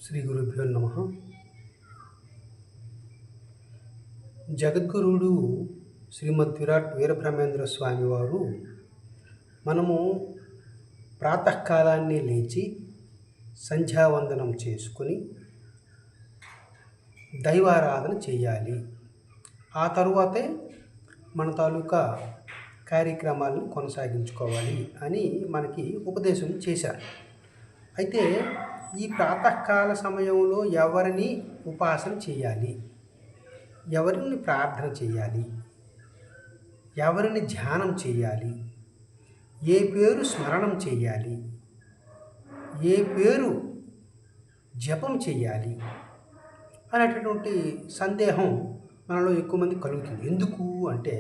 శ్రీ గురుభ్యో నమ. జగద్గురుడు శ్రీమద్ విరాట్ వీరబ్రహ్మేంద్ర స్వామి వారు మనము ప్రాతకాలాన్ని లేచి సంధ్యావందనం చేసుకుని దైవారాధన చేయాలి. ఆ తరువాతే మన తాలూకా కార్యక్రమాలను కొనసాగించుకోవాలి అని మనకి ఉపదేశం చేశారు. అయితే ఈ ప్రాతకాల సమయంలో ఎవరిని ఉపాసన చేయాలి, ఎవరిని ప్రార్థన చేయాలి, ఎవరిని ధ్యానం చేయాలి, ఏ పేరు స్మరణం చేయాలి, ఏ పేరు జపం చేయాలి అనేటటువంటి సందేహం మనలో ఎక్కువ మంది కలుగుతుంది. ఎందుకు అంటే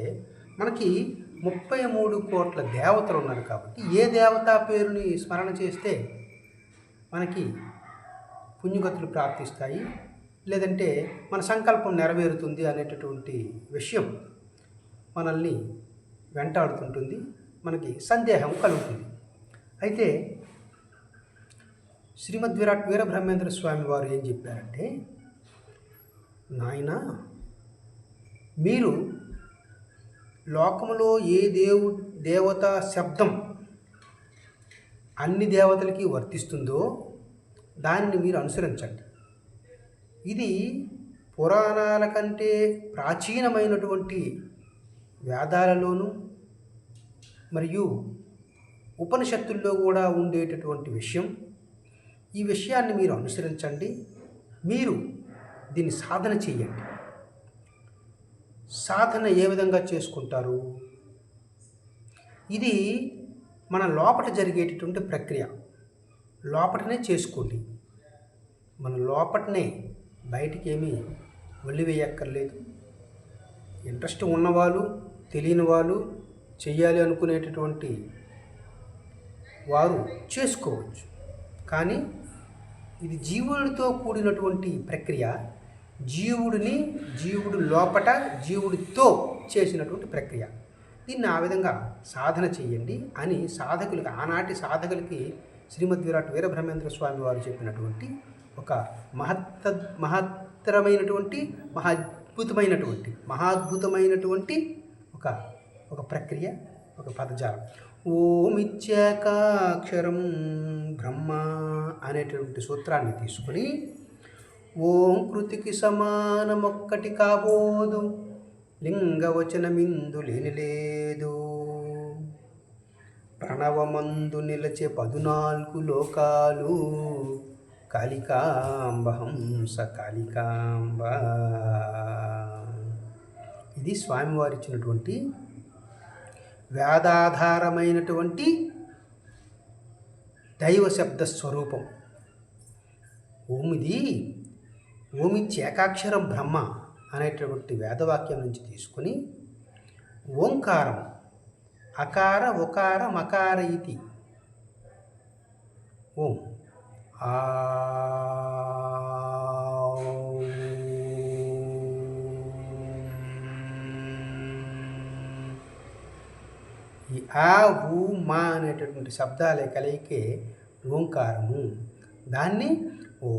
మనకి 33 కోట్ల దేవతలు ఉన్నారు కాబట్టి ఏ దేవతా పేరుని స్మరణ చేస్తే మనకి పుణ్యగతులు ప్రాప్తిస్తాయి, లేదంటే మన సంకల్పం నెరవేరుతుంది అనేటటువంటి విషయం మనల్ని వెంటాడుతుంటుంది, మనకి సందేహం కలుగుతుంది. అయితే శ్రీమద్ విరాట్ వీరబ్రహ్మేంద్ర స్వామి వారు ఏం చెప్పారంటే, నాయన మీరు లోకములో ఏ దేవతా శబ్దం అన్ని దేవతలకి వర్తిస్తుందో దానిని మీరు అనుసరించండి. ఇది పురాణాల కంటే ప్రాచీనమైనటువంటి వేదాలలోనూ మరియు ఉపనిషత్తుల్లో కూడా ఉండేటటువంటి విషయం. ఈ విషయాన్ని మీరు అనుసరించండి, మీరు దీన్ని సాధన చేయండి. సాధన ఏ విధంగా చేసుకుంటారు? ఇది మన లోపట జరిగేటటువంటి ప్రక్రియ. లోపటనే చేసుకోండి, మన లోపటనే, బయటికి ఏమీ వదిలివేయక్కర్లేదు. ఇంట్రెస్ట్ ఉన్నవాళ్ళు, తెలియని వాళ్ళు, చెయ్యాలి అనుకునేటటువంటి వారు చేసుకోవచ్చు. కానీ ఇది జీవుడితో కూడినటువంటి ప్రక్రియ. జీవుడు లోపట జీవుడితో చేసినటువంటి ప్రక్రియ. దీన్ని ఆ విధంగా సాధన చేయండి అని సాధకులకి, ఆనాటి సాధకులకి శ్రీమద్ విరాట్ వీరబ్రహ్మేంద్ర స్వామి వారు చెప్పినటువంటి ఒక మహాద్భుతమైనటువంటి ఒక ప్రక్రియ, ఒక పదజాలం. ఓమిత్యేకాక్షరం బ్రహ్మ అనేటువంటి సూత్రాన్ని తీసుకుని, ఓం కృతికి సమానమొక్కటి కాబోదు, లింగవచనమిందు లేనిలేదు, ప్రణవమందు నిలచే 14 లోకాలు, కాళికాంబ హంస కాళికాంబ. ఇది స్వామివారు ఇచ్చినటువంటి వేదాధారమైనటువంటి దైవ శబ్ద స్వరూపం. ఓమిత్యేకాక్షరం బ్రహ్మ అనేటటువంటి వేదవాక్యం నుంచి తీసుకుని ఓంకారం, అకార ఉకార మకార ఇతి, ఓం ఈ ఆ ఊ మా అనేటటువంటి శబ్దాల కలయికే ఓంకారము. దాన్ని ఓ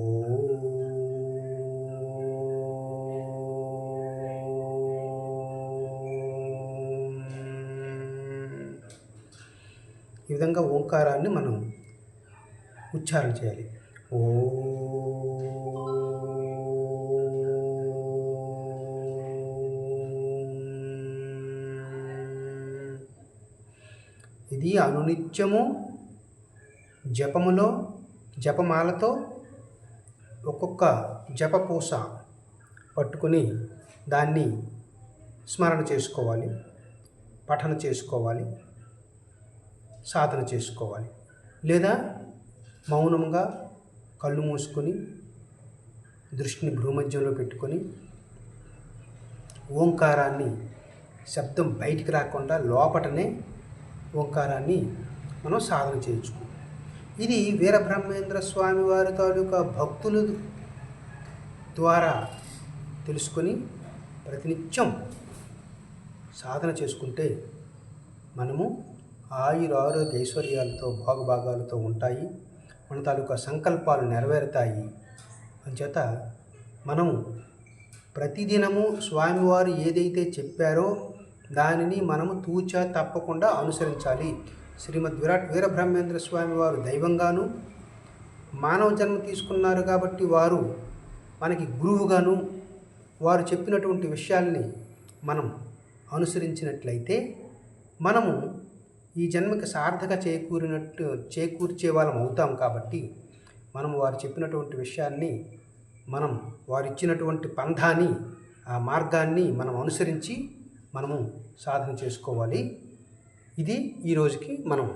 ఈ విధంగా ఓంకారాన్ని మనం ఉచ్చారణ చేయాలి. ఓ ఇది అనునిత్యము జపములో, జపమాలతో ఒక్కొక్క జపపూస పట్టుకుని దాన్ని స్మరణ చేసుకోవాలి, పఠన చేసుకోవాలి, సాధన చేసుకోవాలి. లేదా మౌనంగా కళ్ళు మూసుకొని దృష్టిని భ్రూమధ్యంలో పెట్టుకొని ఓంకారాన్ని, శబ్దం బయటికి రాకుండా లోపటనే ఓంకారాన్ని మనం సాధన చేయించుకుంటాం. ఇది వీరబ్రహ్మేంద్ర స్వామి వారి తాలూకా భక్తుల ద్వారా తెలుసుకొని ప్రతినిత్యం సాధన చేసుకుంటే మనము ఆయురారోగ్య ఐశ్వర్యాలతో, భోగభాగాలతో ఉంటాయి. మన తాలూకా సంకల్పాలు నెరవేరుతాయి. అంచేత మనము ప్రతిదినము స్వామివారు ఏదైతే చెప్పారో దానిని మనము తూచా తప్పకుండా అనుసరించాలి. శ్రీమద్ విరాట్ వీరబ్రహ్మేంద్ర స్వామి వారు దైవంగాను, మానవ జన్మ తీసుకున్నారు కాబట్టి వారు మనకి గురువుగాను, వారు చెప్పినటువంటి విషయాల్ని మనం అనుసరించినట్లయితే మనము ఈ జన్మకి సార్థక చేకూర్చే వాళ్ళం అవుతాం. కాబట్టి మనం వారు చెప్పినటువంటి విషయాన్ని, మనం వారు ఇచ్చినటువంటి పంథాని, ఆ మార్గాన్ని మనం అనుసరించి మనము సాధన చేసుకోవాలి. ఇది ఈరోజుకి మనం